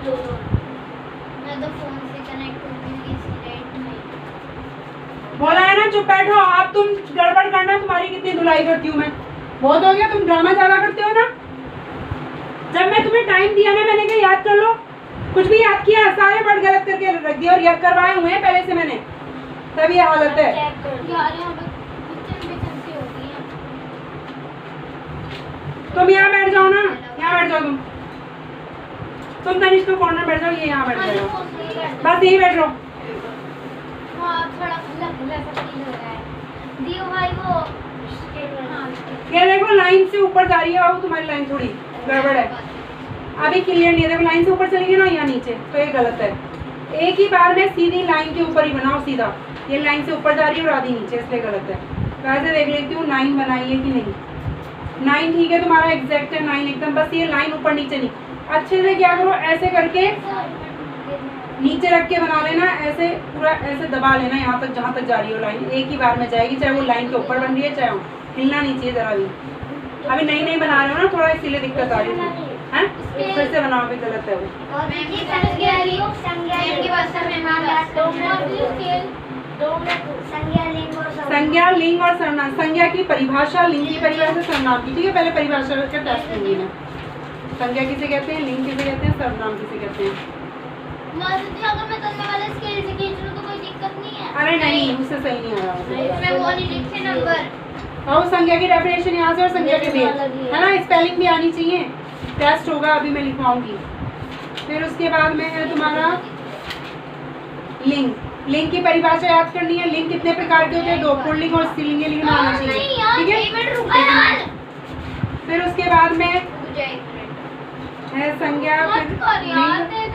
मैं तो फोन से कनेक्ट होगी इसलिए नहीं बोला है ना चुप बैठो। आप तुम गड़बड़ करना, तुम्हारी कितनी धुलाई करती हूँ मैं। बहुत हो गया, तुम ड्रामा ज्यादा करते हो ना। जब मैं तुम्हें टाइम दिया ना, मैंने कहा याद कर लो, कुछ भी याद किया, सारे वर्ड गलत करके रख दिया और याद करवाए हुए हैं पहले से मैंने, तब ये हालत है। तुम यहाँ बैठ जाओ ना, यहाँ बैठ जाओ तुम तनिष्क तो कॉर्नर बैठ जाओ, ये यहाँ बैठ जाओ, बस यही बैठ जाओ। ये देखो लाइन से ऊपर जा रही है बाबू, तुम्हारी लाइन थोड़ी गड़बड़ है, अभी क्लियर नहीं है। देखो लाइन से ऊपर चलेगी ना या नीचे, तो ये गलत है। एक ही बार में सीधी लाइन के ऊपर ही बनाओ सीधा, ये लाइन से ऊपर जा रही है और आधी नीचे, इसलिए गलत है। वैसे देख लेती हूँ 9 बनाई है कि नहीं। 9 ठीक है तुम्हारा, एग्जैक्ट है 9 एकदम, बस ये लाइन ऊपर नीचे नहीं। अच्छे से क्या करो, ऐसे करके नीचे रख के बना लेना, ऐसे पूरा ऐसे दबा लेना यहाँ तक जहाँ तक जा रही हो लाइन, एक ही बार में जाएगी, चाहे वो लाइन के ऊपर बन रही है चाहे हिलना नहीं चाहिए जरा भी। अभी नई बना रहे हो ना थोड़ा, इसीलिए दिक्कत आ रही है। हैं फिर से बनाओ, भी गलत है वो। संज्ञा, लिंग और सर्वनाम। संज्ञा की परिभाषा, लिंग की परिभाषा, सर्वनाम की। ठीक है, पहले परिभाषा का टेस्ट लूंगी मैं। संज्ञा किसे कहते हैं, लिंग किसे कहते हैं, सर्वनाम किसे कहते हैं। अगर मैं करने वाले स्केल से खींच लूं तो कोई दिक्कत नहीं है। अरे नहीं, उससे सही नहीं आ रहा। मैं वो नहीं लिखे नंबर। और संज्ञा की डेफिनेशन यहाँ से और संज्ञा के भेद है ना, स्पेलिंग भी आनी चाहिए। टेस्ट होगा, अभी मैं लिखवाऊंगी। फिर उसके बाद में है तुम्हारा लिंग। लिंग की परिभाषा याद करनी है। लिंग कितने प्रकार के होते हैं, 2 पुल्लिंग और स्त्रीलिंग लिंग आना चाहिए। ठीक है, फिर उसके बाद में है संज्ञा,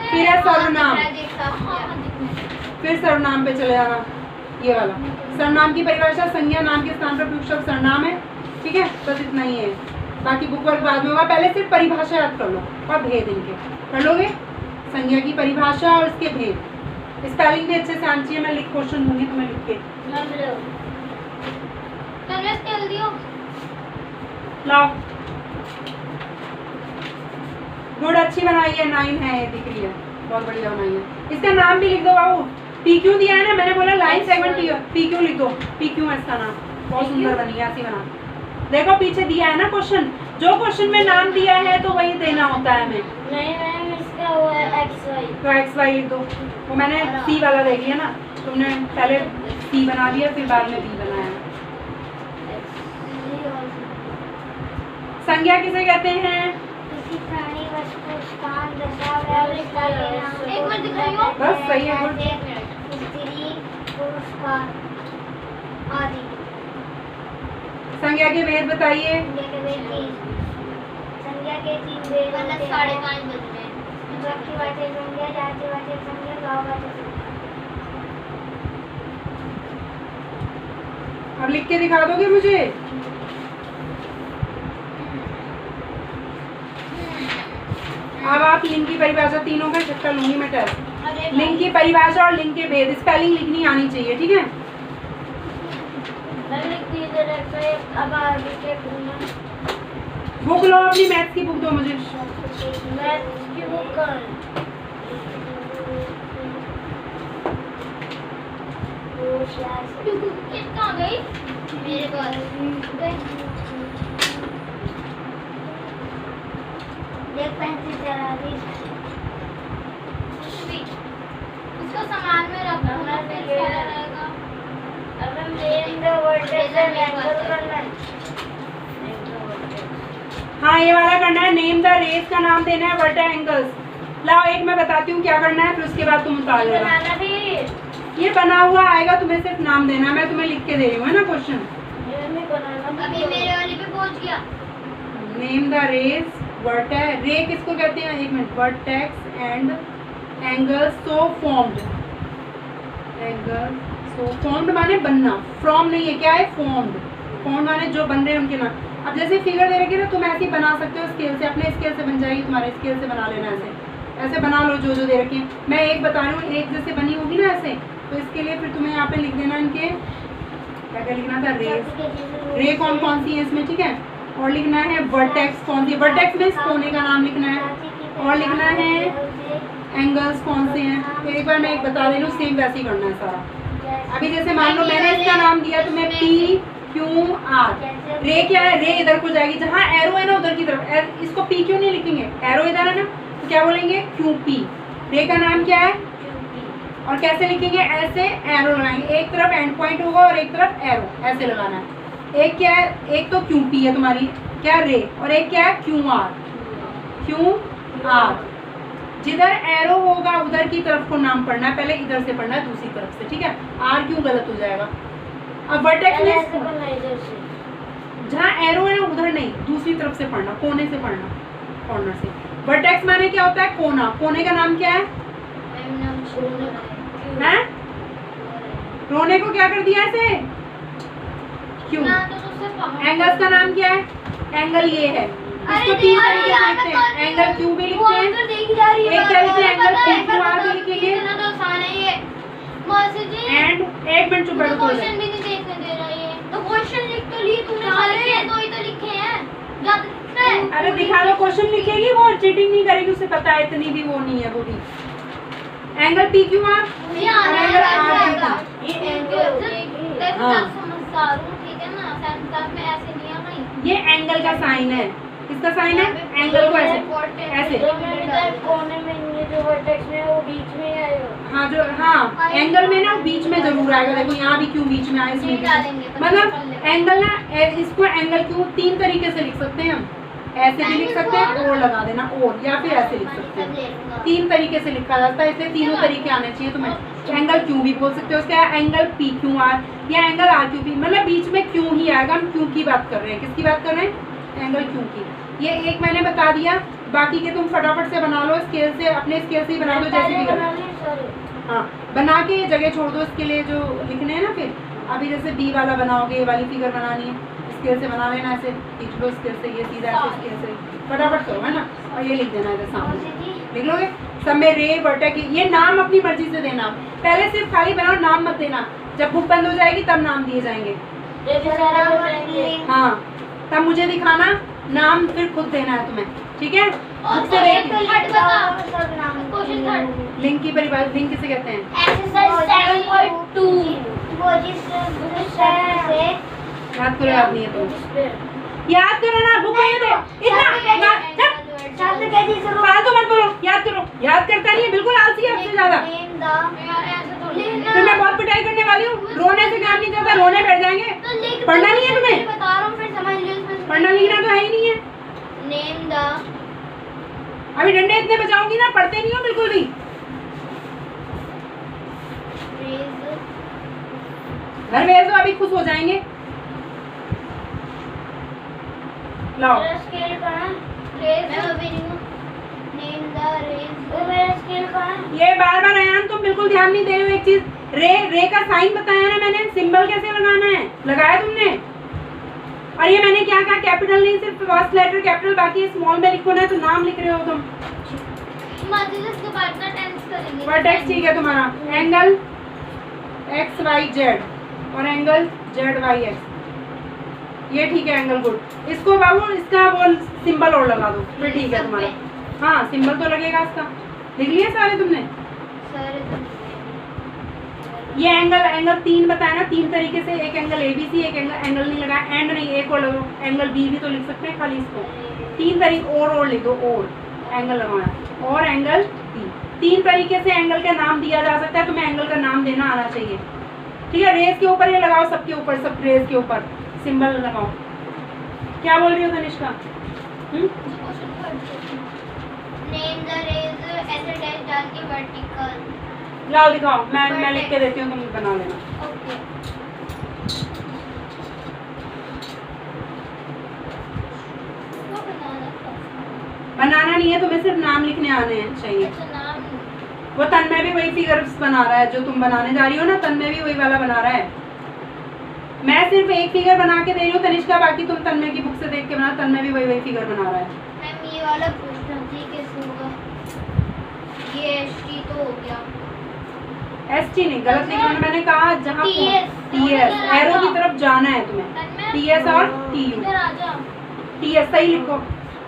फिर है सर्वनाम। फिर सर्वनाम पे चले जाना, ये वाला सर्वनाम की परिभाषा। संज्ञा नाम के स्थान पर प्रयुक्त शब्द सर्वनाम है। ठीक है, बस इतना ही है, बाकी बुक वर्क बाद में होगा। पहले सिर्फ परिभाषा याद कर लो और भेद इनके कर लोगे। संज्ञा की परिभाषा और इसके भेद, स्पेलिंग भी अच्छे से आनी चाहिए। मैं लिख क्वेश्चन दूंगी तुम्हें लिख के। लाओ, गुड, अच्छी बनाई है, 9 है, ये दिख रही है, बहुत बढ़िया बनाई है। इसका नाम भी लिख दो बाबू। पीक्यू दिया है ना, मैंने बोला लाइन सेगमेंट पीक्यू लिख दो। पीक्यू है इसका नाम, बहुत सुंदर बनी है, ऐसी बना। देखो पीछे दिया है ना क्वेश्चन, जो क्वेश्चन में नाम दिया है तो वही देना होता है हमें। नहीं मैम, इसका वो है XY। तो XY लिख दो। वो मैंने C वाला देख लिया ना, तुमने पहले C बना दिया फिर बाद में B बनाया। संज्ञा किसे कहते हैं, किसी प्राणी, वस्तु, स्थान, दशा, व्यवस्था के नाम। एक मिनट दिख रही हो, बस सही है, गुड। स्त्री, पुरुष का आदि। संज्ञा के भेद बताइए। संज्ञा के 3 भेद होते हैं। 5:30 बज रहे हैं। वाक्यवाचक संज्ञा, जातिवाचक संज्ञा, भाववाचक संज्ञा। अब लिख के दिखा दोगे मुझे। अब आप लिंग की परिभाषा, तीनों का चक्कर लूंगी मैं टेस्ट। लिंग की परिभाषा और लिंग के भेद, स्पेलिंग लिखनी आनी चाहिए। ठीक है, अब आगे के बुक लो, अपनी मैथ्स की बुक दो मुझे। मैथ्स की बुक कितना गई मेरे पास देख, पेंसिल चला दी। उसको सामान में रखना रहेगा। अब हम name the vertex and angle करना है। हाँ, ये वाला करना है। नेम द रेस का नाम देना है, वर्टेक्स एंगल्स। लाओ, एक मैं बताती हूँ क्या करना है, फिर उसके बाद तुम उतार लेना। ये बना हुआ आएगा, तुम्हें सिर्फ नाम देना। मैं तुम्हें लिख के दे रही हूँ, है ना क्वेश्चन। अभी मेरे वाले पे पहुंच गया। नेम द रेस, वर्टेक्स, रे किसको कहते हैं, एक minute, vertex and angle so formed. Angle so formed माने बनना, फ्रॉम नहीं है, क्या है, फॉर्म्ड। फॉर्म्ड माने जो बन रहे हैं उनके नाम। अब जैसे फिगर दे रखे ना, तुम ऐसे ही बना सकते हो स्केल से, अपने स्केल से बन जाएगी, तुम्हारे स्केल से बना लेना। ऐसे बना लो जो दे रखे। मैं एक बता रही हूँ, एक जैसे बनी होगी ना ऐसे, तो इसके लिए फिर तुम्हें यहाँ पे लिख देना इनके, क्या क्या लिखना था, रे कौन सी है इसमें। ठीक है, और लिखना है वर्टेक्स कौन सी। वर्टेक्स में कोने का नाम लिखना है। और लिखना है एंगल्स कौन से हैं, तो एक बार मैं एक बता दे रही हूँ, सेम वैसे ही करना है सारा। अभी जैसे मान लो मैंने इसका नाम दिया तुम्हें पी क्यू आर, रे क्या है, रे इधर को जाएगी, जहाँ एरो है ना उधर की तरफ, इसको पी क्यों नहीं लिखेंगे, एरो इधर है ना तो क्या बोलेंगे क्यू पी। रे का नाम क्या है और कैसे लिखेंगे, ऐसे एरो लगाएंगे, एक तरफ एंड पॉइंट होगा और एक तरफ एरो ऐसे लगाना है। एक क्या है, एक तो क्यू पी है तुम्हारी क्या रे, और एक क्या है क्यू आर, क्यू आर। जिधर एरो होगा उधर की तरफ को नाम पढ़ना है, पहले इधर से पढ़ना है दूसरी तरफ से, ठीक है। आर क्यों गलत हो जाएगा। अब वर्टेक्स में जहाँ एरो है ना उधर नहीं, दूसरी तरफ से पढ़ना, कोने से पढ़ना, कॉर्नर से। वर्टेक्स माने क्या होता है, कोना। कोने का नाम क्या है, हैं? रोने को क्या कर दिया ऐसे, क्यों। एंगल्स का नाम क्या है, एंगल ये है, इसको तीन तरीके से लिखते हैं, एंगल क्यू भी लिखते हैं, एक तरीके से एंगल पी क्यू आर भी लिखेंगे, एंड एक मिनट चुप बैठो थोड़ा। क्वेश्चन भी नहीं देखने दे रहा है, तो क्वेश्चन लिख तो लिए तूने, सारे दो ही तो लिखे हैं, याद रखना है। अरे दिखा दो, क्वेश्चन लिखेगी वो, चीटिंग नहीं करेगी, उसे पता है, इतनी भी वो नहीं है वो भी। Angle P Q R, angle R समझदार हूँ, ठीक है ना, सेंटर में ऐसे नहीं है भाई। ये एंगल का साइन है, किसका साइन है, एंगल को ऐसे ऐसे, कोने में ये जो वर्टेक्स में वो बीच में है। हाँ जो, हाँ एंगल में ना बीच में जरूर आएगा, देखो यहाँ भी क्यों बीच में आया, इसमें भी। मतलब एंगल ना, इसको एंगल क्यों तीन तरीके से लिख सकते हैं हम, ऐसे भी लिख सकते हैं, और लगा देना और, या फिर ऐसे लिख सकते हैं, तीन तरीके से लिखा जाता है, इसलिए तीनों तरीके आने चाहिए तुम्हें। एंगल क्यू भी बोल सकते हो, उसका एंगल पी क्यू आर या एंगल आर क्यू पी, मतलब बीच में क्यों ही आएगा। हम क्यों की बात कर रहे हैं, किसकी बात कर रहे हैं, एंगल क्यू की। ये एक मैंने बता दिया, बाकी के तुम फटाफट से बना लो, स्केल से, अपने स्केल से ही बना दो, जैसे भी करो। हाँ बना के जगह छोड़ दो इसके लिए जो लिखने हैं ना। फिर अभी जैसे बी वाला बनाओगे, ये वाली फिगर बनानी है, स्केल से बना लेना, ऐसे खींच लो स्केल से, ये सीधा ऐसे स्केल से फटाफट करो, है ना। और ये लिख देना इधर सामने, लिख लोगे सब में रे वर्टेक्स, ये नाम अपनी मर्जी से देना, पहले सिर्फ खाली बनाओ, नाम मत देना, जब बुक बंद हो जाएगी तब नाम दिए जाएंगे। हाँ तब मुझे दिखाना, नाम फिर खुद देना है तुम्हें, ठीक है। लिंक की परिभाषा, लिंक किसे कहते हैं, याद करो, याद नहीं है तो याद करो ना, बुक में दे इतना फालतू मत बोलो, याद करो, याद करता नहीं है, बिल्कुल आलसी है आपसे ज्यादा। फिर मैं बहुत पिटाई करने वाली हूँ, रोने से काम नहीं चलता, रोने बैठ जाएंगे। पढ़ना नहीं है तुम्हें, बता रहा हूँ, फिर समझ लो, पढ़ना लिखना तो है ही नहीं है। नेम द, अभी डंडे इतने बजाऊंगी ना, पढ़ते नहीं हो बिल्कुल भी। घर भेज दो, अभी खुश हो जाएंगे। लाओ स्केल कहाँ, नेम द रेज, मेरा स्केल कहाँ। ये बार बार अयान तुम बिल्कुल ध्यान नहीं दे रहे हो एक चीज, रे का साइन बताया ना मैंने, सिंबल कैसे लगाना है लगाया तुमने। और ये मैंने क्या कहा, कैपिटल नहीं, सिर्फ फर्स्ट लेटर कैपिटल, बाकी स्मॉल में लिखो ना, तो नाम लिख रहे हो तुम। वर्टेक्स ठीक है तुम्हारा, एंगल एक्स वाई जेड और एंगल जेड वाई एक्स, ये ठीक है एंगल गुड। इसको बाबू इसका वो सिंबल और लगा दो, फिर ठीक है तुम्हारा। हाँ सिंबल तो लगेगा इसका, लिख लिया सारे तुमने। ये एंगल तीन बताया ना, तीन तरीके से, एक एंगल ABC, एक एंगल नहीं लगाया, एंड नहीं, एक और लगो, एंगल B भी तो लिख सकते हैं, खाली इसको तीन तरीके और लिख दो, और एंगल लगाना, और एंगल B। तीन तरीके से एंगल का नाम दिया जा सकता है, तुम्हें एंगल का नाम देना आना चाहिए, ठीक है। रेस के ऊपर ये लगाओ, सबके ऊपर, सब रेस के ऊपर सिंबल लगाओ। क्या बोल रही हो तनिष्का? नेम द रेज, ऐसे डैश डाल के वर्टिकल। लाओ दिखाओ, मैं लिख के देती हूँ, तुम बना लेना। ओके, बनाना नहीं है तुम्हें, सिर्फ नाम लिखने आने हैं चाहिए। नाम वो तन्मय भी वही फिगर्स बना रहा है जो तुम बनाने जा रही हो ना, तन्मय भी वही वाला बना रहा है। मैं सिर्फ एक फिगर बना के दे रही हूँ तनिष्का, बाकी तुम तन्मय की बुक से देख के बना, तन्मय भी वही फिगर बना रहा है। मैम ये वाला पूछना थी कैसे होगा, ये ST तो हो गया, ST नहीं, गलत लिखा मैंने कहा, जहाँ TS एरो की तरफ जाना है तुम्हें, TS और TU, इधर आ जा, TS सही लिखो।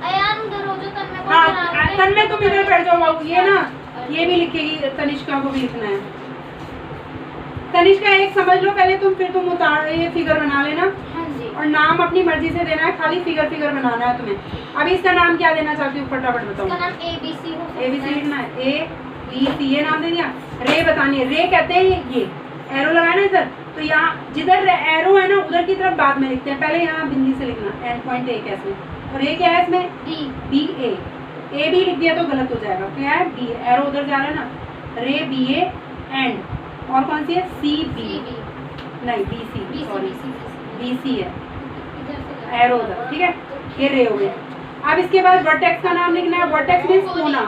अयान उधर हो जो, तन्मय को हाँ बना रहे हैं। तन्मय तुम इधर बैठ जाओ बाबू। ये ना ये भी लिखेगी, तनिष्का को भी लिखना है। तनिष्का एक समझ लो पहले तुम, फिर तुम उतार ये फिगर बना लेना। हाँ जी। और नाम अपनी मर्जी से देना है, खाली फिगर फिगर बनाना है तुम्हें। अभी इसका नाम क्या देना चाहती हूँ फटाफट बताओ। इसका नाम ABC हो सकता है। ABC लिखना है, ABC ये नाम दे दिया। रे बतानी है, रे कहते हैं ये एरो लगाया ना इधर, तो यहाँ जिधर एरो है ना उधर की तरफ बाद में लिखते हैं, पहले यहाँ बिंदी से लिखना। एंड पॉइंट एक है इसमें, और ये क्या है इसमें BA। A भी लिख दिया तो गलत हो जाएगा, क्या है B, एरो उधर जा रहा है ना, रे BA एंड और कौन सी है CB, नहीं BC, सॉरी BC है, एरो उधर, ठीक है। ये रे हो गया। अब इसके बाद वर्टेक्स का नाम लिखना है। वर्टेक्स मींस कोना,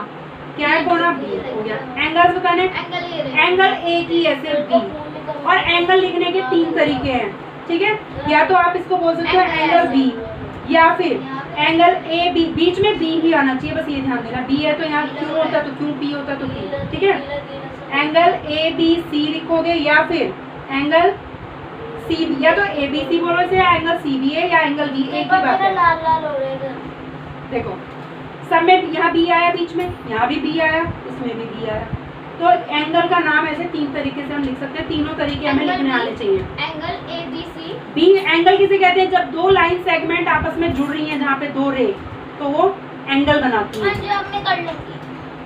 क्या है कोना B हो गया। एंगल्स बताने, एंगल A की है सिर्फ B। और एंगल लिखने के 3 तरीके हैं, ठीक है। या तो आप इसको बोल सकते हो एंगल B, या फिर एंगल AB, बीच में B ही आना चाहिए, बस ये ध्यान देना। B है तो यहाँ Q होता तो Q, P होता तो P, ठीक है। एंगल ABC लिखोगे या फिर एंगल CB, या तो ABC बोलो से, एंगल CBA या एंगल BA की बात है। लाल लाल हो रहा है। देखो सब में यहाँ B आया, बीच में यहाँ भी B आया, इसमें भी B आया। तो एंगल का नाम ऐसे 3 तरीके से हम लिख सकते हैं, तीनों तरीके हमें लिखने आने चाहिए। Angle ABC। B एंगल किसे कहते हैं, जब 2 लाइन सेगमेंट आपस में जुड़ रही हैं जहाँ पे 2 रे, तो वो एंगल बनाती हाँ है। जी, अब मैं कर लूंगी।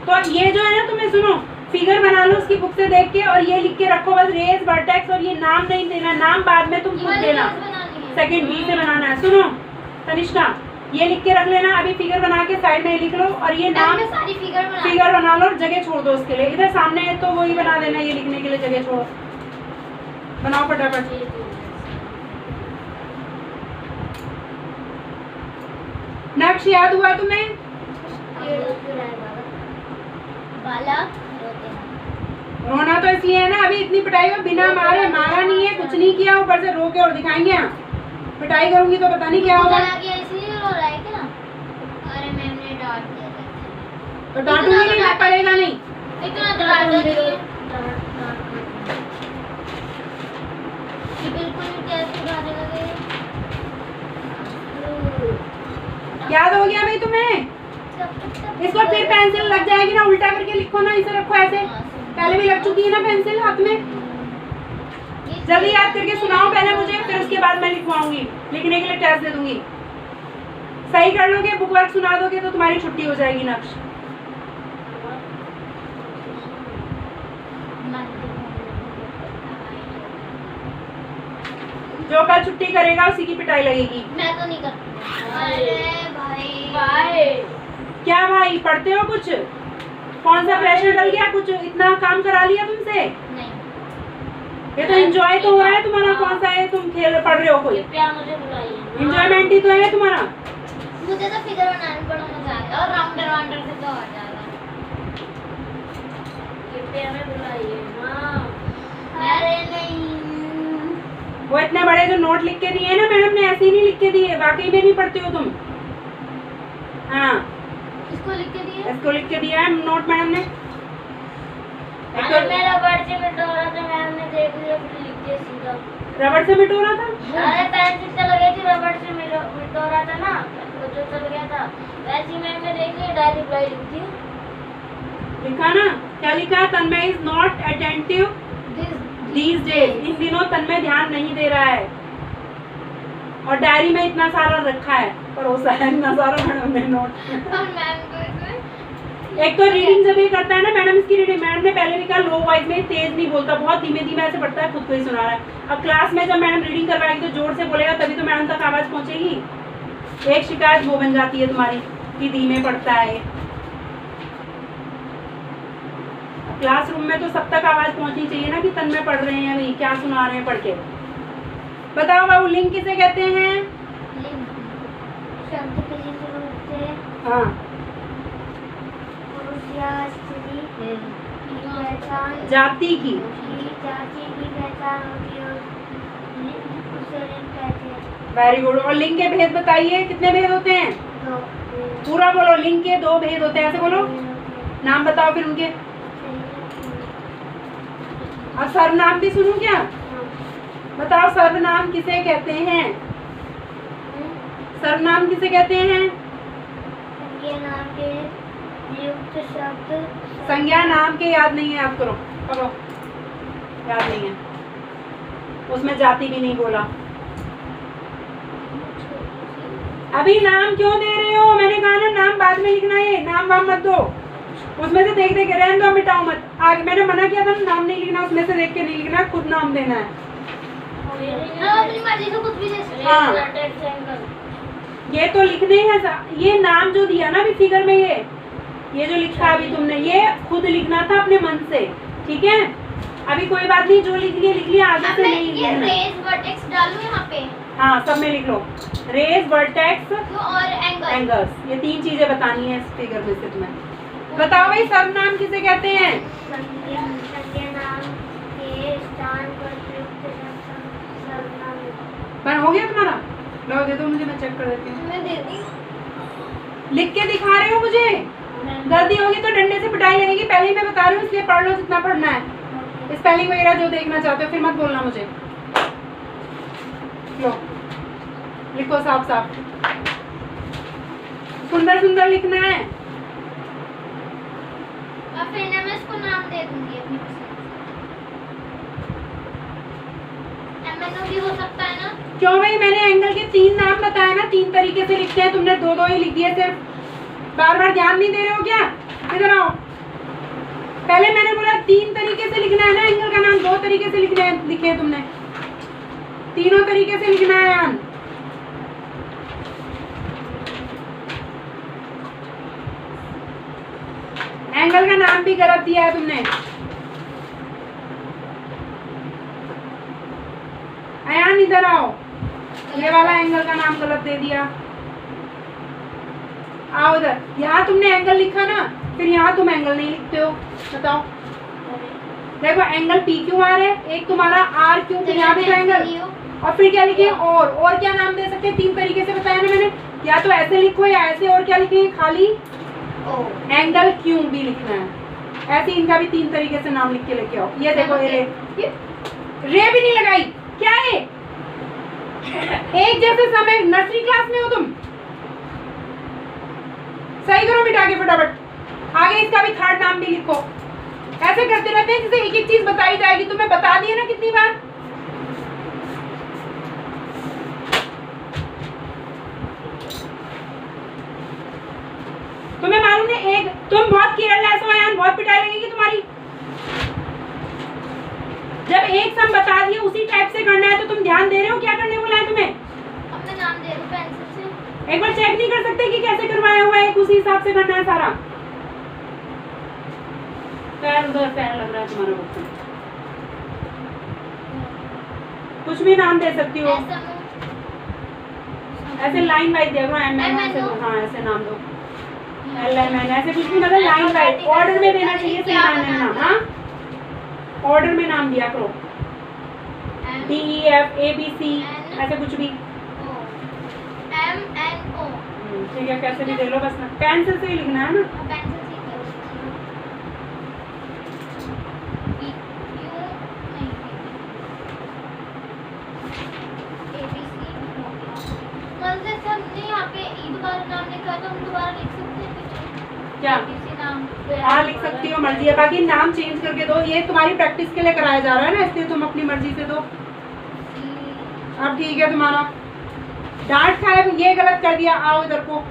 तो ये जो है ना, तुम्हें सुनो, फिगर बना लो उसकी बुक से देख के, और ये लिख के रखो बस, रेस वर्टेक्स, और ये नाम नहीं देना, नाम बाद में तुम खुद देना, सेकंड B से बनाना है। सुनो तनिष्का, ये लिख के रख लेना। अभी फिगर बना के साइड में लिख लो, और ये नाम सारी फिगर बना लो, जगह छोड़ दो उसके लिए। इधर सामने है तो वही बना देना, ये लिखने के लिए जगह छोड़ो, बनाओ फटाफट। नक्श याद हुआ तुम्हें? रोना तो इसलिए है ना, अभी इतनी पिटाई में बिना मारे, मारा नहीं है, कुछ नहीं किया, ऊपर से रो के और दिखाएंगे। यहाँ पिटाई करूंगी तो पता नहीं क्या होगा। अरे मैम ने डांट दिया था। तो डांटूंगी नहीं, मैं पड़ेगा नहीं। इतना डांट दिया। ये बिल्कुल भी कैसे गाने लगे। याद हो गया भाई तुम्हें? इसको फिर पेंसिल लग जाएगी ना, उल्टा करके लिखो ना, इसे रखो ऐसे। पहले भी लग चुकी है ना पेंसिल हाथ में। जल्दी याद करके सुनाओ पहले मुझे, फिर उसके बाद मैं लिखवाऊंगी, लिखने के लिए टेस्ट दे दूंगी। सही कर लोगे, बुक वर्क सुना दोगे तो तुम्हारी छुट्टी हो जाएगी। नक्श जो कल छुट्टी करेगा उसी की पिटाई लगेगी। मैं तो नहीं करती। अरे भाई क्या भाई, पढ़ते हो कुछ? कौन सा प्रेशर डल गया, कुछ इतना काम करा लिया तुमसे? नहीं, ये तो एंजॉय तो हो रहा है तुम्हारा। कौन सा है, तुम खेल पढ़ रहे हो कोई? कृपया मुझे बुलाइए। एंजॉयमेंट ही तो है तुम्हारा। मुझे तो फिगर बनाने में बड़ा मजा आता है, और राउंडर वाउंडर से तो आ जाएगा। कृपया मैं बुलाइए। हाँ अरे नहीं, वो इतने बड़े जो नोट लिख के दिए ना मैडम ने, ऐसे ही नहीं लिख के दिए, वाकई में नहीं पढ़ती हो तुम। हाँ इसको लिख के दिए, इसको लिख के दिया है नोट मैडम ने। अरे मेरा रबड़ से मिटा रहा था, मैम ने देख लिया, फिर लिख दिया सीधा। रबड़ से मिटो रहा था? अरे पेंसिल चल गई थी, रबड़ से मिटा रहा था ना, वो जो चल गया था, वैसे ही मैम ने देख लिया, डायरेक्ट रिप्लाई लिख दिया। लिखा ना, क्या लिखा? Tanmay is not attentive these days। इन दिनों तन्मय ध्यान नहीं दे रहा है, और डायरी में इतना सारा रखा है, भरोसा है इतना सारा मैडम ने नोट। और मैम को एक तो रीडिंग जब ये करता है ना मैडम, इसकी रीडिंग मैडम ने पहले भी कहा लो वॉइस में, तेज नहीं बोलता, बहुत धीमे धीमे ऐसे पढ़ता है, खुद को ही सुना रहा है। अब क्लास में जब मैडम रीडिंग करवाएगी तो जोर से बोलेगा, तभी तो मैडम तक आवाज पहुंचेगी। एक शिकायत वो बन जाती है तुम्हारी कि धीमे पढ़ता है। क्लासरूम में तो सब तक आवाज पहुंचनी चाहिए ना कि तन्मय पढ़ रहे हैं, भाई क्या सुना रहे हैं पढ़ के। बताओ बाबू, लिंक किसे कहते हैं? शब्द के रूप से हाँ पुरुष या स्त्री की पहचान, जाति की जाति की पहचान होती है, उसे लिंग कहते हैं। Very good. और लिंग के भेद बताइए, कितने भेद होते हैं? दो। पूरा बोलो, लिंग के 2 भेद होते हैं, ऐसे बोलो। नाम बताओ फिर उनके। और सर्वनाम भी सुनूं क्या? बताओ सर्वनाम किसे कहते हैं? सर्वनाम किसे कहते हैं? ये नाम के युक्त शब्द संज्ञा नाम के याद नहीं है, याद करो, पकड़ो, याद नहीं है, उसमें जाति भी नहीं बोला। अभी नाम क्यों दे रहे हो? मैंने कहा ना नाम बाद में लिखना है, नाम वाम मत दो, उसमें से देख देख के रहने दो, मिटाओ मत। आगे मैंने मना किया था ना, नाम नहीं लिखना, उसमें से देख के नहीं लिखना, खुद नाम देना है। अपनी मर्जी से कुछ भी दे सकते हाँ। हैं। ये तो लिखने हैं, ये नाम जो दिया ना अभी फिगर में, ये जो लिखा अभी तुमने, ये खुद लिखना था अपने मन से, ठीक है? अभी कोई बात नहीं, जो लिख लिया, आगे से नहीं ये लिखना। रेज वर्टेक्स डालूं यहाँ पे? हाँ, सब में लिख लो, रेज, वर्टेक्स और एंगल्स, ये 3 चीजें बतानी है इस फिगर में से तुम्हें। बताओ भाई, सर्वनाम किसे कहते हैं? नाम के स्थान पर प्रयुक्त सर्वनाम। बन हो गया तुम्हारा? लो दे दो मुझे, मैं चेक कर देती हूँ। मैं दे दी। लिख के दिखा रहे हो मुझे? गलती होगी तो डंडे से पिटाई लगेगी, पहले ही मैं बता रही हूँ, इसलिए पढ़ लो जितना पढ़ना है। स्पेलिंग वगैरह जो देखना चाहते हो फिर मत बोलना मुझे। लो लिखो साफ साफ, सुंदर सुंदर लिखना है। और फिर मैं इसको नाम दे दूंगी अपनी पसंद से। एमएनओ भी हो सकता है ना? क्यों भाई, मैंने एंगल के 3 नाम बताए ना, 3 तरीके से लिखते हैं, तुमने 2 ही लिख दिए सिर्फ। बार बार ध्यान नहीं दे रहे हो क्या? इधर आओ, पहले मैंने बोला 3 तरीके से लिखना है ना एंगल का नाम, 2 तरीके से लिखे हैं तुमने, तीनों तरीके से लिखना है यार। एंगल का नाम भी गलत दिया है तुमने। अयान इधर आओ, ये वाला एंगल का नाम गलत दे दिया। आओ इधर, यहाँ तुमने एंगल लिखा ना, फिर यहाँ तुम एंगल नहीं लिखते हो, बताओ। देखो एंगल पी क्यू आर है, एक तुम्हारा आर क्यू, फिर यहाँ पे तो एंगल, और फिर क्या लिखे? और क्या नाम दे सकते हैं? 3 तरीके से बताया ना मैंने, या तो ऐसे लिखो या ऐसे, और क्या लिखेंगे? खाली एंगल क्यू भी लिखना है। ऐसे इनका भी 3 तरीके से नाम लिख के लेके आओ। ये देखो, ये रे भी नहीं लगाई, क्या है? एक जैसे समय, नर्सरी क्लास में हो तुम? सही करो मिटा के फटाफट। आगे इसका भी 3rd नाम भी लिखो। ऐसे करते रहते हैं जैसे एक एक चीज बताई जाएगी। तुम्हें बता दिए ना कितनी बार। तुम्हें मालूम है, एक तुम बहुत केयरलेस हो यार, बहुत पिटाई लगेगी तुम्हारी। जब एक सम बता दिए उसी टाइप से करना है तो तुम ध्यान दे रहे हो? क्या करने बोला है तुम्हें? अपना नाम दे दो पेंसिल से। एक बार चेक नहीं कर सकते कि कैसे करवाया हुआ है? उसी हिसाब से करना है सारा। पैर उधर पैर लग रहा है तुम्हारा बच्चा। कुछ भी नाम दे सकती हो, ऐसे लाइन वाइज दे दो। एम एन से, हाँ ऐसे नाम दो, एल एम एन, ऐसे कुछ भी, मतलब लाइन वाइज ऑर्डर में देना चाहिए। सही नाम, हाँ ऑर्डर में नाम दिया करो। D E F A B C, ऐसे कुछ भी। एम एन ओ, ठीक है, कैसे भी दे लो, बस ना पेंसिल से ही लिखना है ना। पेंसिल से करो। बी यू नहीं, ए बी सी। मतलब से हमने यहाँ पे ई दोबारा नाम लिखा तो हम दोबारा लिख सकते हैं पीछे क्या? किसी नाम? हाँ लिख सकती हो, मर्जी है। बाकी नाम चेंज करके दो, ये तुम्हारी प्रैक्टिस के लिए कराया जा रहा है ना, इसलिए तुम अपनी मर्जी से दो। अब ठीक है, तुम्हारा डांट खाए, ये गलत कर दिया। आओ इधर को,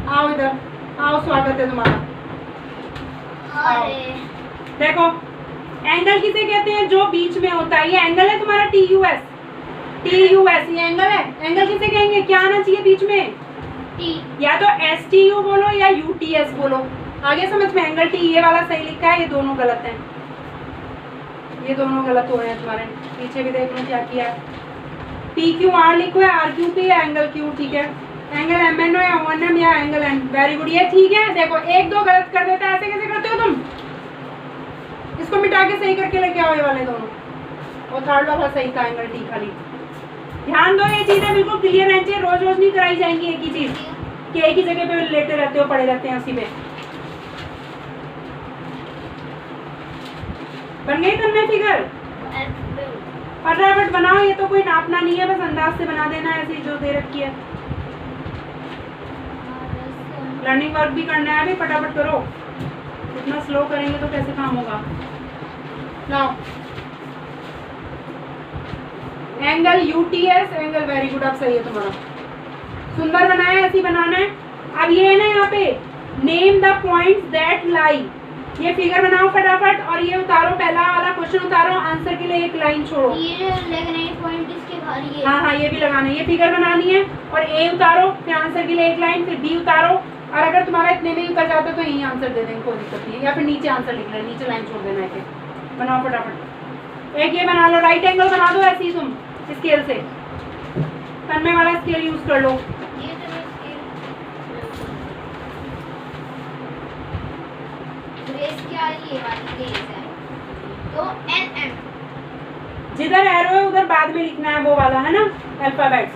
आओ इधर आओ, स्वागत है तुम्हारा। आओ। देखो एंगल किसे कहते हैं? जो बीच में होता है। ये एंगल है तुम्हारा T U S, T U S, ये एंगल है। एंगल किसे कहेंगे? क्या आना चाहिए बीच में? टी। या तो एस टी यू बोलो या यू टी एस बोलो। आगे समझ में? एंगल टी, ये वाला सही लिखा है, ये दोनों गलत हैं। ये दोनों गलत हो रहे हैं तुम्हारे। पीछे भी देख लो क्या किया है। पी क्यू आर लिखो या आर क्यू पी या एंगल क्यू, ठीक है। एंगल एम एन ओ या वन एम या एंगल एन, वेरी गुड, ये ठीक है। देखो 1-2 गलत कर देता है, ऐसे कैसे करते हो तुम? इसको मिटा के सही करके लेके आओ, ये वाले दोनों। और 3rd वाला सही था, एंगल टी खाली। ध्यान दो, ये चीजें बिल्कुल क्लियर रहनी चाहिए। रोज रोज नहीं कराई जाएंगी एक ही चीज कि एक ही जगह पे लेटे रहते हो, पड़े रहते हैं उसी पे। बन गई तुमने फिगर? फटाफट बनाओ, ये तो कोई नापना नहीं है, बस अंदाज से बना देना, ऐसी जो दे रखी है। लर्निंग वर्क भी करना है, अभी फटाफट करो, इतना स्लो करेंगे तो कैसे काम होगा। लाओ angle UTS angle, very good, अब सही है तुम्हारा, सुंदर बनाया है, ऐसी बनाना है। अब ये है ना यहाँ पे नेम द पॉइंट्स दैट लाई, ये फिगर बनाओ फटाफट और ये उतारो, पहला वाला क्वेश्चन उतारो, आंसर के लिए एक लाइन छोड़ो। ये जो लगने पॉइंट इसके बाहर ये, हाँ हाँ ये भी लगाना है, ये फिगर बनानी है और ए उतारो, फिर आंसर के लिए एक लाइन, फिर बी उतारो, और अगर तुम्हारा इतने में ही उतर जाता तो यही आंसर दे देंगे, कोई दिक्कत नहीं है, या फिर नीचे आंसर लिख लेना, नीचे लाइन छोड़ देना है। बनाओ फटाफट, एक ये बना लो, राइट एंगल बना दो ऐसे ही तुम स्केल से, तन्मय वाला स्केल यूज कर लो। ये तो मैं रेस क्या है, ये वाली रेस है, तो एनएम, जिधर एरो है उधर बाद में लिखना है, वो वाला है ना अल्फाबेट,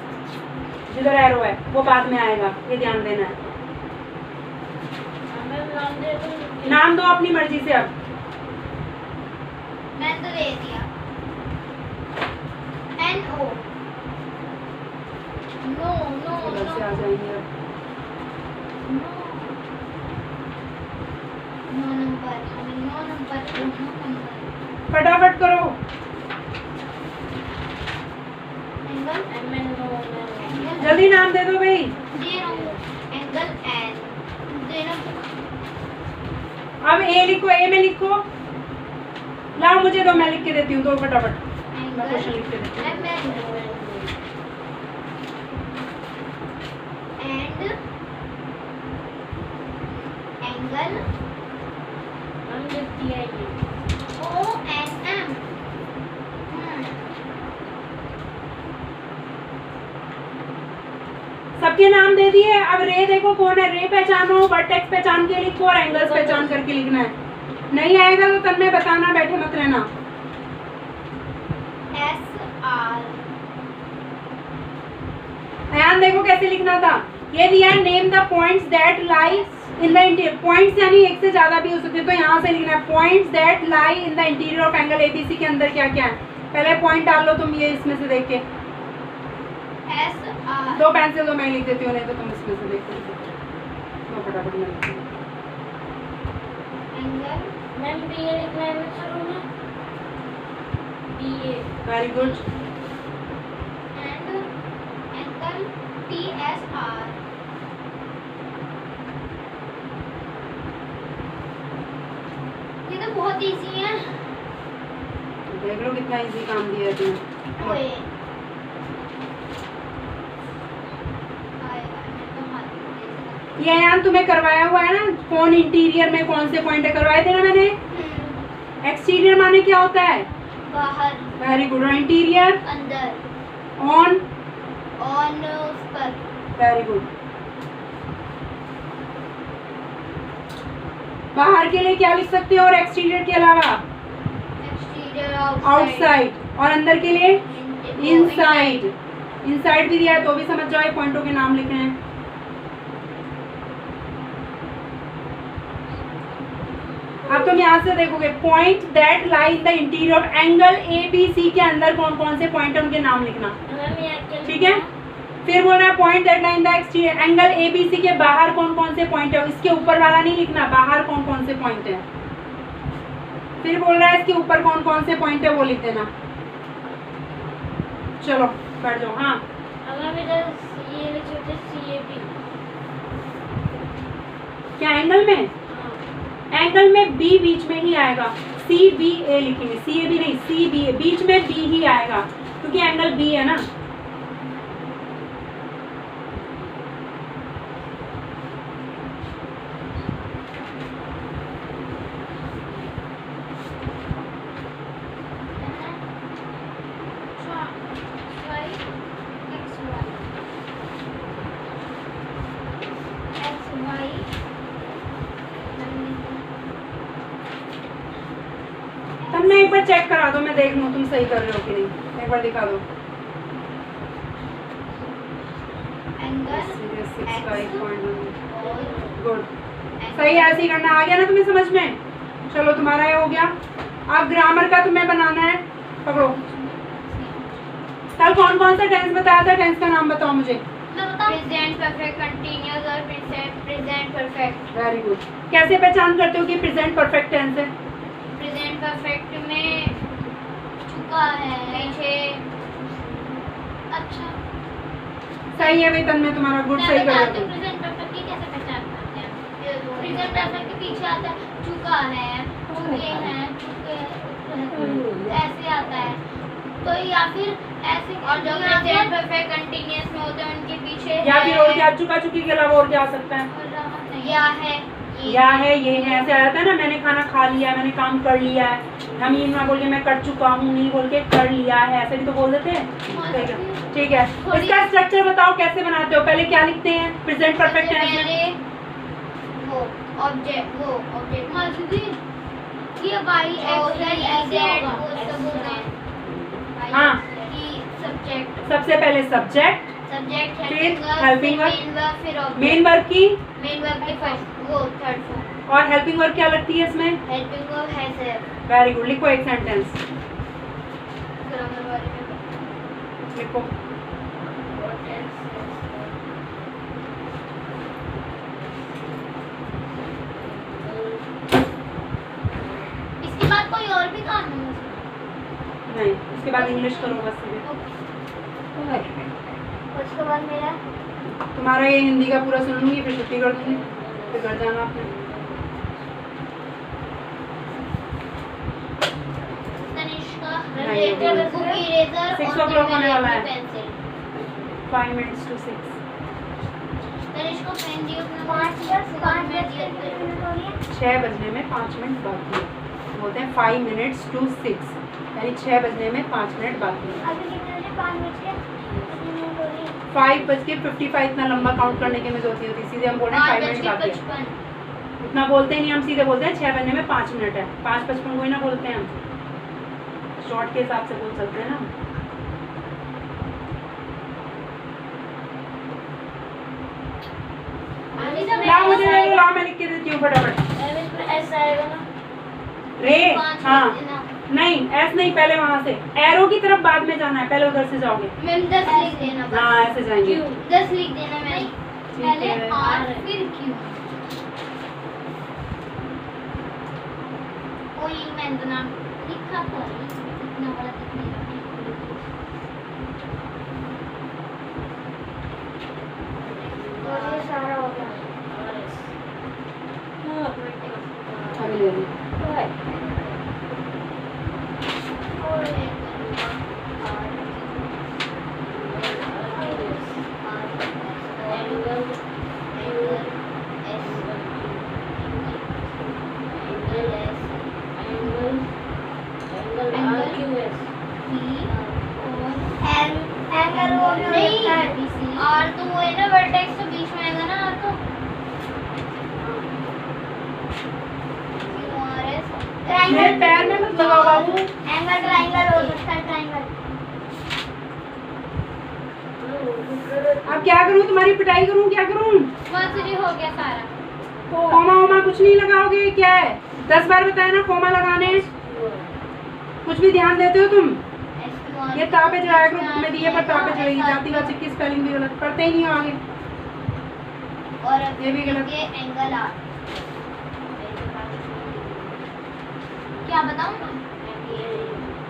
जिधर एरो है वो बाद में आएगा, ये ध्यान देना है। नाम दो अपनी मर्जी से, अब मैं तो दे दिया एनओ, नो नो उधर से आ नो जाएंगे। नो नंबर, हमें नो नंबर फटाफट करो, एंगल एमएन, नो एंगल जल्दी नाम दे दो भाई। जीरो, एंगल एन, जीरो, अब ए लिखो, ए में लिखो, लाओ मुझे दो, मैं लिख के देती हूँ, दो फटाफट, मैं क्वेश्चन लिख के देती हूँ। MN and angle O N M, सबके नाम दे दिए। अब रे देखो कौन है, रे पहचानो, वर्टेक्स पहचान के लिखो और एंगल्स पहचान करके लिखना है। नहीं आएगा तो तन्मय बताना, बैठे मत रहना। एस आर, ध्यान देखो कैसे लिखना था, ये दिया है name the points that lie in the interior, points यानी एक से ज्यादा भी हो सकते हैं, तो यहाँ से लिखना है points that lie in the interior of angle ABC के अंदर क्या क्या है। पहले पॉइंट डाल लो तुम, ये इसमें से देख के, एस आर, दो पेंसिल दो, मैं लिख देती हूँ, नहीं तो तुम इसमें से देख लो, फटाफट मैं लिखती हूँ। एंगल मैम बी ए लिखना है, मैं शुरू में B A, very good. And angle T S R, ये तो बहुत इजी है। देख लो कितना इजी काम दिया है तुम्हें। ओए आएगा, मैं तो हाथ में दे सकती ये यार तुम्हें करवाया हुआ है ना, कौन इंटीरियर में कौन से पॉइंट है, करवाए थे ना मैंने। हूँ। एक्सटीरियर माने क्या होता है, बाहर, वेरी गुड, इंटीरियर अंदर, ऑन, ऑन उस पर, वेरी गुड। बाहर के लिए क्या लिख सकते हो और एक्सटीरियर के अलावा एक्सटीरियर, आउटसाइड, और अंदर के लिए इनसाइड। इनसाइड भी दिया है तो भी समझ जाओ, पॉइंटों के नाम लिखने हैं। अब तुम यहाँ से देखोगे point that lie in the interior of angle A B C के अंदर कौन कौन से पॉइंट है उनके नाम लिखना, ठीक है। फिर बोल रहा है point that lie in the exterior angle A B C के बाहर कौन कौन से पॉइंट है, इसके ऊपर वाला नहीं लिखना, बाहर कौन कौन से पॉइंट है। फिर बोल रहा है इसके ऊपर कौन कौन से पॉइंट है वो लिख देना। चलो बैठ जाओ। हाँ क्या एंगल में, एंगल में बी बीच में ही आएगा, सी बी ए लिखेंगे, सी ए बी नहीं, सी बी ए, बीच में बी ही आएगा क्योंकि एंगल बी है ना। मैं एक बार चेक करा दो, मैं देख लूँ तुम सही कर रहे हो कि नहीं, एक बार दिखा दो। गुड, सही ऐसे ही करना। आ गया ना तुम्हें समझ में, चलो तुम्हारा ये हो गया। अब ग्रामर का तुम्हें बनाना है, पकड़ो। कल कौन कौन सा टेंस बताया था, टेंस का नाम बताओ मुझे। प्रेजेंट परफेक्ट, कंटीन्यूअस और प्रेजेंट परफेक्ट। Very good. कैसे पहचान करते हो कि प्रेजेंट परफेक्ट टेंस है? प्रेजेंट परफेक्ट में चुका है, पीछे। अच्छा सही है वेतन में तुम्हारा, गुड, सही कर रहे हो। प्रेजेंट परफेक्ट की कैसे पहचान करते हैं? प्रेजेंट परफेक्ट के पीछे आता है चुका है, चुके हैं, चुके ऐसे आता है। तो या फिर ऐसे, और जो प्रेजेंट परफेक्ट कंटीन्यूअस में होते हैं उनके पीछे या फिर और क्या, चुका चुकी के अलावा और क्या आ सकता है? या है, या है, ये है, ऐसे आ जाता है ना। मैंने खाना खा लिया है, मैंने काम कर लिया है। हम ये ना बोल के मैं कर चुका हूँ, नहीं बोल के कर लिया है, ऐसे भी तो बोल देते हैं। ठीक है, इसका स्ट्रक्चर बताओ कैसे बनाते हो? पहले क्या लिखते हैं प्रेजेंट परफेक्ट टेंस में? वो ऑब्जेक्ट मासूदी ये बाई एक्स हाँ, सब्जेक्ट, सबसे पहले सब्जेक्ट, फिर हेल्पिंग वर्ब, फिर मेन वर्ब की, मेन वर्ब की फर्स्ट वो थर्ड फॉर्म, और हेल्पिंग वर्ब क्या लगती है इसमें? हेल्पिंग वर्ब है सर। Very good. लिखो एक सेंटेंस, ग्रामर वाले में लिखो। इसके बाद कोई और भी काम है? नहीं, उसके बाद इंग्लिश करो बस सीधे। उसके बाद मेरा तुम्हारा ये हिंदी का पूरा सुन लूंगी, फिर छुट्टी कर दूंगी, फिर घर जाना आपने। तनिष्का नहीं, इरेजर 6 o'clock होने वाला है। Pencil. 5 minutes to 6। Tanishka pen दियो अपना 5 मिनट हो रही है। 6 बजने में 5 मिनट बाकी है। बोलते हैं 5 minutes to 6, यानी 6 बजने में 5 मिनट बाकी है। अभी कितने बजे? 5 मिनट के 5:55 इतना लंबा काउंट करने की जरूरत नहीं होती, सीधे हम बोल रहे हैं 5 मिनट बाकी है। इतना बोलते नहीं, हम सीधे बोलते हैं 6 बजने में 5 मिनट है। 5:55 कोई ना बोलते हैं, हम शॉर्ट के हिसाब से बोल सकते हैं ना। ला मुझे ला, मैं लिख के देती हूँ फटाफट। ऐसा आएगा ना रे, हाँ, नहीं ऐसे नहीं, पहले वहाँ से एरो की तरफ बाद में जाना है, पहले उधर से जाओगे। मैम 10 लिख देना बस। हाँ, ऐसे जाएंगे। 10 लिख देना मैम, पहले है। आर फिर क्यू। कोई मैंने तो नाम लिखा था, इतना बड़ा दिखने लगा। तो ये सारा हो गया। अभी ले लो। और तो वो है ना वर्टेक्स तो बीच में आएगा ना, और तो मेरे पैर में मत लगाओ बाबू। एंगल ट्रायंगल हो सकता है, ट्रायंगल। अब क्या करूँ, तुम्हारी पिटाई करूँ, क्या करूँ? मजरी हो गया सारा। कोमा वोमा कुछ नहीं लगाओगे? क्या है, 10 बार बताया ना कोमा लगाने। कुछ भी ध्यान देते हो तुम? ये तापे जाया करो, बुक में दिए पर तापे जाएगी, जाती वाची की स्पेलिंग भी गलत, पढ़ते ही नहीं हो आगे। और अब ये भी गलत। ये एंगल आर। क्या बताऊं मैं?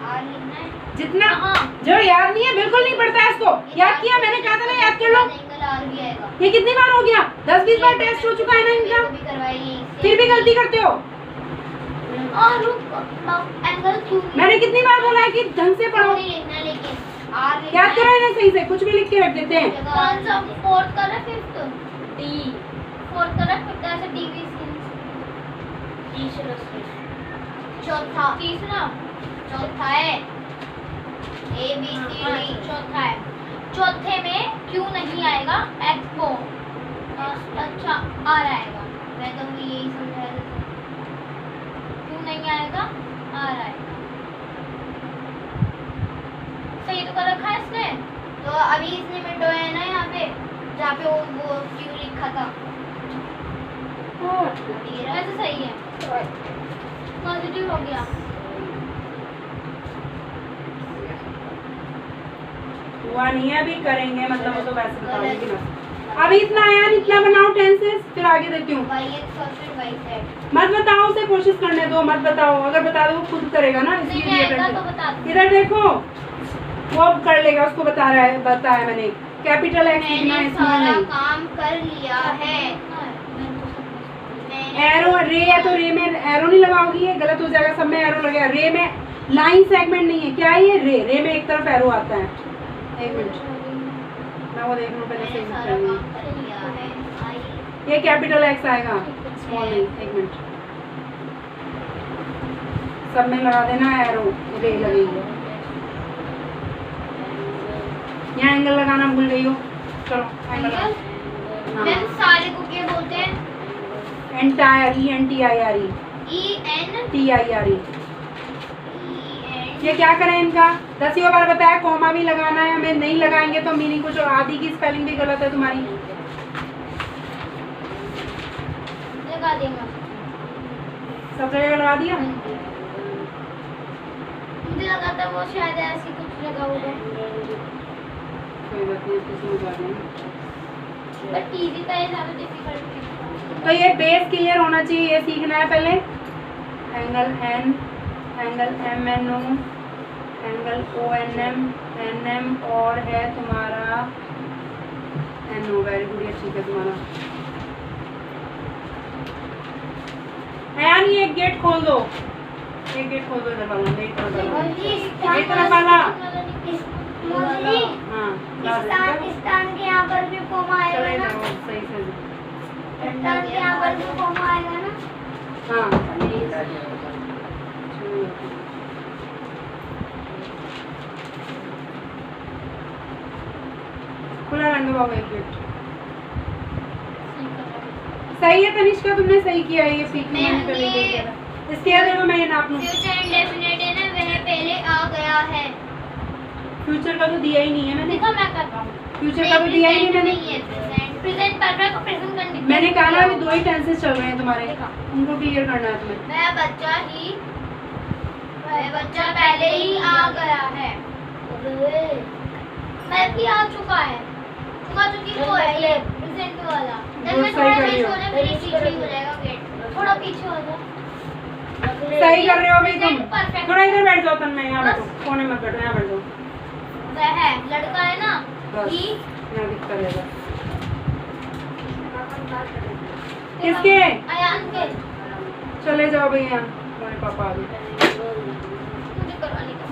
आर लिखना है जितना हाँ। जो याद नहीं है, बिल्कुल नहीं पढ़ता है इसको। याद किया मैंने, कहा था ना याद कर लो। एंगल आर भी आएगा। ये कितनी बार हो गया? 10-20 बार टेस्ट हो चुका है ना इनका, भी करवाई, फिर भी गलती करते हो। और रुक, एंगल क्यों नहीं? मैंने कितनी बार बोला है कि ढंग से पढ़ो। नहीं लिखना, लेकिन आर लिखना याद है। करो इन्हें सही से, कुछ भी लिख के रख देते हैं। कौन सा? फोर्थ का ना फिफ्थ? डी। फोर्थ का ना फिफ्थ, ऐसे डी भी तीसरा, चौथा, तीसरा, चौथा है ए बी सी डी, चौथा है। चौथे में क्यों नहीं आएगा? एक्सपो। अच्छा, आर आएगा। मैं तो यही समझा रही थी, क्यों नहीं आएगा? आर आएगा। सही तो कर रखा है इसने। तो अभी इसने मिटो है ना यहाँ पे, जहाँ पे वो क्यों लिखा था। वैसे सही है, पॉजिटिव हो गया। हुआ नहीं है, अभी करेंगे, मतलब वो तो वैसे बता देंगे ना। अभी इतना आया, इतना बनाओ टेंसेस, फिर आगे देती हूँ। YX और फिर YZ। मत बताओ, उसे कोशिश करने दो, मत बताओ। अगर बता दो वो खुद करेगा ना, नहीं इसलिए आएगा तो बता दो। इधर देखो, वो अब कर लेगा, उसको बताया मैंने। कैपिटल एक्स लिखना है, स्मॉल सारा नहीं। काम कर लिया है। एरो रे है तो रे में एरो नहीं लगाओगी, ये गलत हो जाएगा। सब में एरो लगेगा, रे में लाइन सेगमेंट नहीं है। क्या है ये? रे में एक तरफ एरो आता है। एक मिनट, मैं वो देख लूं पहले से। सारा काम कर लिया है। ये कैपिटल एक्स आएगा, स्मॉल नहीं। एक मिनट, सब में लगा देना एरो, रे लगेगी। यहाँ एंगल लगाना भूल गई हो, चलो एंगल लगाओ। मैम सारे को क्या बोलते हैं? Entire, ENTIRE, EN TIRE। ये क्या करें इनका 10 बार बताया, कॉमा भी लगाना है हमें, नहीं लगाएंगे तो मीनिंग कुछ। आदि की स्पेलिंग भी गलत है तुम्हारी। लगा देंगे। सब जगह लगा दिया। मुझे लगा था वो शायद ऐसी कुछ लगा होगा, कोई बात नहीं, इसको समझ आ गया। बट इजी था, ये ज्यादा डिफिकल्ट नहीं था। तो ये बेस क्लियर होना चाहिए, ये सीखना है पहले। Angle N, angle MNO, angle ONM, NM, और है तुम्हारा NO। वेरी गुड, ये ठीक है तुम्हारा। यानी एक गेट खोल दो, एक गेट खोल दो इधर वाला, एक तरफ वाला। हाँ, स्टान के यहाँ पर भी कोमा चलो आएगा इधर ना? वो सही से। स्टान के यहाँ पर भी कोमा आएगा ना? हाँ, खुला रहने दो बाबू, एक गेट। सही है तनिष्का, तुमने सही किया है। ये सीख मैंने पहले देख लिया था। इसके आगे देखो, मैं ये नाप लूँ। फ्यूचर इंडेफिनिट है ना, वह पहले आ गया है। फ्यूचर का तो दिया ही नहीं है मैंने। देखो मैं करता हूँ। फ्यूचर का तो दिया ही नहीं मैंने। प्रेजेंट परफेक्ट को प्रेजेंट करने के मैंने कहा ना अभी 2 ही टेंसेस चल रहे हैं तुम्हारे, उनको क्लियर करना है तुम्हें। वह बच्चा पहले ही आ गया है। मैं भी आ चुका है। तुम आ चुकी वो है ये प्रेजेंट वाला। जब मैं थोड़ा पीछे हो जाए फिर पीछे हो जाएगा गेट। थोड़ा पीछे हो जाओ। सही कर रहे हो भाई तुम। परफेक्ट। थोड़ा इधर बैठ जाओ, तन मैं यहाँ बैठो, कोने में बैठो, यहाँ बैठ जाओ। वह है लड़का है ना, बस ही यहाँ दिखता रहेगा। किसके? अयान के। चले जाओ भैया, हमारे पापा आ गए। मुझे करवाने का